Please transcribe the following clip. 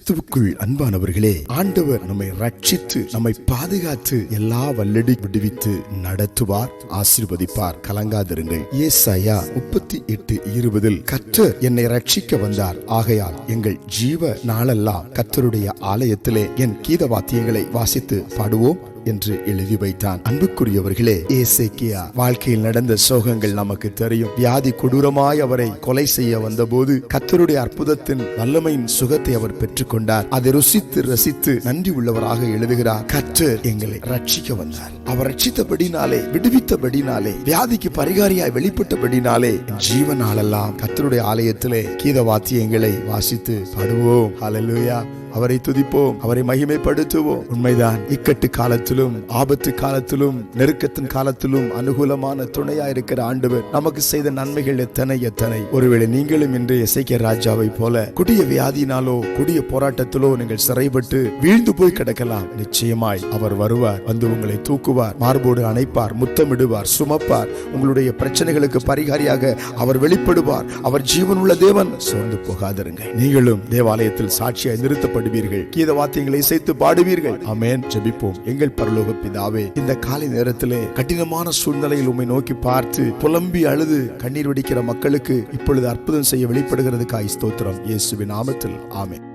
கிறிஸ்துவுக்குள் அன்பானவர்களே, ஆண்டவர் நம்மை ரட்சித்து நம்மை பாதுகாத்து எல்லா வல்லடி விடுவித்து நடத்துவார், ஆசீர்வதிப்பார். கலங்காதிருங்கள். ஏசாயா 38:20 கர்த்தர் என்னை ரட்சிக்க வந்தார், ஆகையால் எங்கள் ஜீவ நாளெல்லாம் கர்த்தருடைய ஆலயத்திலே என் கீத வாத்தியங்களை வாசித்து பாடுவோம் என்று எழுதி வைத்தான். அன்புக்குரியவர்களே, எசேக்கியா வாழ்க்கையில் நடந்த சோகங்கள் நமக்கு தெரியும். வியாதி கொடூரமாய் அவரை கொலை செய்ய வந்தபோது கர்த்தருடைய அற்புதத்தின் வல்லமையின் சுகத்தை அவர் பெற்றுக்கொண்டார். அதை ருசித்து ரசித்து நன்றி உள்ளவராக எழுதுகிறார். கர்த்தர் எங்களை ரட்சிக்க வந்தார். அவர் ரட்சித்தபடினாலே, விடுவித்தபடினாலே, வியாதிக்கு பரிகாரியாய் வெளிப்பட்டபடினாலே ஜீவனாலெல்லாம் கர்த்தருடைய ஆலயத்திலே கீத வாத்தியங்களை வாசித்து பாடுவோம். ஹல்லேலூயா. அவரை துதிப்போம், அவரை மகிமைப்படுத்துவோம். உண்மைதான், இக்கட்டு காலத்திலும் ஆபத்து காலத்திலும் நெருக்கத்தின் காலத்திலும் அனுகூலமான துணையா இருக்கிற ஆண்டவர் நமக்கு செய்த நன்மைகள் எத்தனை எத்தனை. ஒருவேளை நீங்களும் இன்று எசேக்கியா ராஜாவை போல கொடிய வியாதினாலோ கொடிய போராட்டத்திலோ நீங்கள் சிறைப்பட்டு வீழ்ந்து போய் கிடக்கலாம். நிச்சயமாய் அவர் வருவார், வந்து உங்களை தூக்குவார், மார்போடு அணைப்பார், முத்தமிடுவார், சுமப்பார். உங்களுடைய பிரச்சனைகளுக்கு பரிகாரியாக அவர் வெளிப்படுவார். அவர் ஜீவனுள்ள தேவன். சோர்ந்து போகாதிருங்கள். நீங்களும் தேவாலயத்தில் சாட்சியாய் நிறுத்தப்படுவீர்கள், கீத வாத்தியங்களை இசைத்து பாடுவீர்கள். ஆமென். ஜெபிப்போம். எங்கள் பரலோக பிதாவே, இந்த காலை நேரத்திலே கடினமான சூழ்நிலையில் உம்மை நோக்கி பார்த்து புலம்பி அழுது கண்ணீர் வடிக்கிற மக்களுக்கு இப்பொழுது அற்புதம் செய்ய வெளிப்படுகிறதுக்காய் ஸ்தோத்திரம். இயேசுவின் நாமத்தில் ஆமென்.